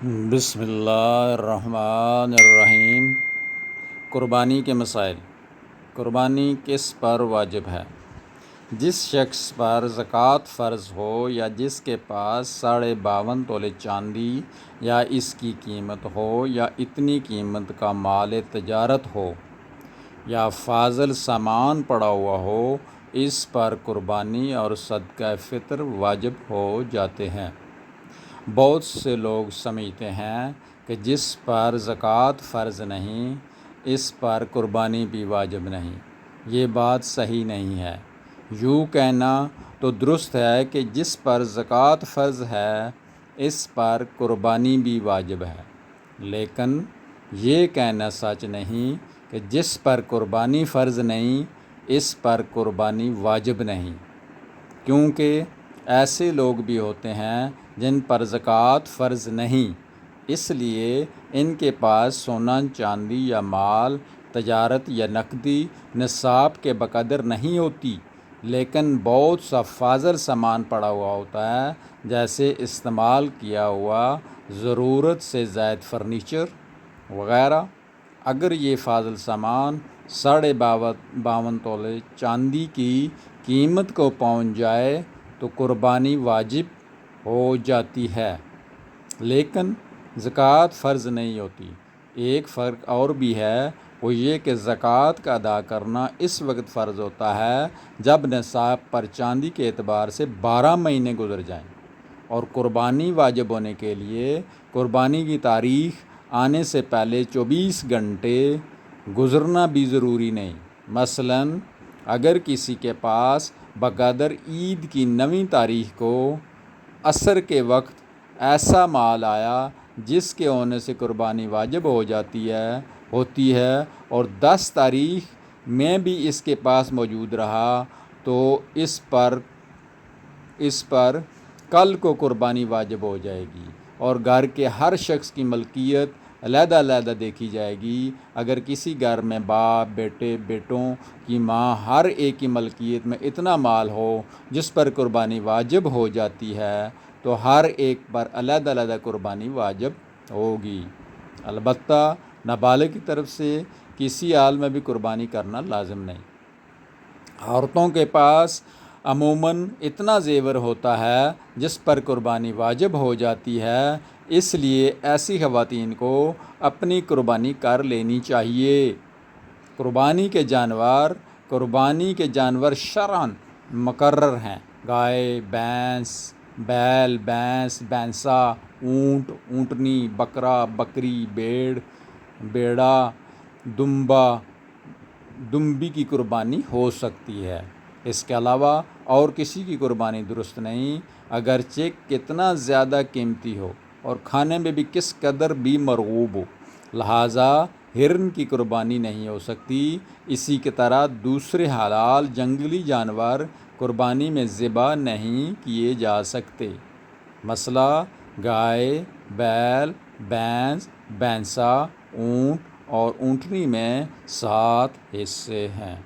بسم اللہ الرحمن الرحیم۔ قربانی کے مسائل۔ قربانی کس پر واجب ہے؟ جس شخص پر زکوٰۃ فرض ہو یا جس کے پاس 52.5 تولے چاندی یا اس کی قیمت ہو یا اتنی قیمت کا مال تجارت ہو یا فاضل سامان پڑا ہوا ہو، اس پر قربانی اور صدقہ فطر واجب ہو جاتے ہیں۔ بہت سے لوگ سمجھتے ہیں کہ جس پر زکوٰۃ فرض نہیں اس پر قربانی بھی واجب نہیں۔ یہ بات صحیح نہیں ہے۔ یوں کہنا تو درست ہے کہ جس پر زکوٰۃ فرض ہے اس پر قربانی بھی واجب ہے، لیکن یہ کہنا سچ نہیں کہ جس پر قربانی فرض نہیں اس پر قربانی واجب نہیں، کیونکہ ایسے لوگ بھی ہوتے ہیں جن پر زکوٰۃ فرض نہیں، اس لیے ان کے پاس سونا چاندی یا مال تجارت یا نقدی نصاب کے بقدر نہیں ہوتی، لیکن بہت سا فاضل سامان پڑا ہوا ہوتا ہے، جیسے استعمال کیا ہوا ضرورت سے زائد فرنیچر وغیرہ۔ اگر یہ فاضل سامان 52.5 تولے چاندی کی قیمت کو پہنچ جائے تو قربانی واجب ہو جاتی ہے، لیکن زکوٰۃ فرض نہیں ہوتی۔ ایک فرق اور بھی ہے، وہ یہ کہ زکوٰۃ کا ادا کرنا اس وقت فرض ہوتا ہے جب نصاب پر چاندی کے اعتبار سے 12 مہینے گزر جائیں، اور قربانی واجب ہونے کے لیے قربانی کی تاریخ آنے سے پہلے 24 گھنٹے گزرنا بھی ضروری نہیں۔ مثلاً اگر کسی کے پاس بقدر عید کی 9ویں تاریخ کو عصر کے وقت ایسا مال آیا جس کے ہونے سے قربانی واجب ہوتی ہے اور 10 تاریخ میں بھی اس کے پاس موجود رہا تو اس پر کل کو قربانی واجب ہو جائے گی، اور گھر کے ہر شخص کی ملکیت علیحدہ علیحدہ دیکھی جائے گی۔ اگر کسی گھر میں باپ، بیٹے، بیٹوں کی ماں ہر ایک کی ملکیت میں اتنا مال ہو جس پر قربانی واجب ہو جاتی ہے تو ہر ایک پر علیحدہ علیحدہ قربانی واجب ہوگی۔ البتہ نابالغ کی طرف سے کسی حال میں بھی قربانی کرنا لازم نہیں۔ عورتوں کے پاس عموماً اتنا زیور ہوتا ہے جس پر قربانی واجب ہو جاتی ہے، اس لیے ایسی خواتین کو اپنی قربانی کر لینی چاہیے۔ قربانی کے جانور شرعاً مقرر ہیں۔ گائے، بھینس، بیل، بھینس، بھینسا، اونٹ، اونٹنی، بکرا، بکری، بھیڑا، دمبی کی قربانی ہو سکتی ہے۔ اس کے علاوہ اور کسی کی قربانی درست نہیں، اگرچہ کتنا زیادہ قیمتی ہو اور کھانے میں بھی کس قدر بھی مرغوب ہو۔ لہٰذا ہرن کی قربانی نہیں ہو سکتی۔ اسی کی طرح دوسرے حلال جنگلی جانور قربانی میں ذبح نہیں کیے جا سکتے۔ مثلا گائے، بیل، بھینس، بھینسا، اونٹ اور اونٹنی میں 7 حصے ہیں۔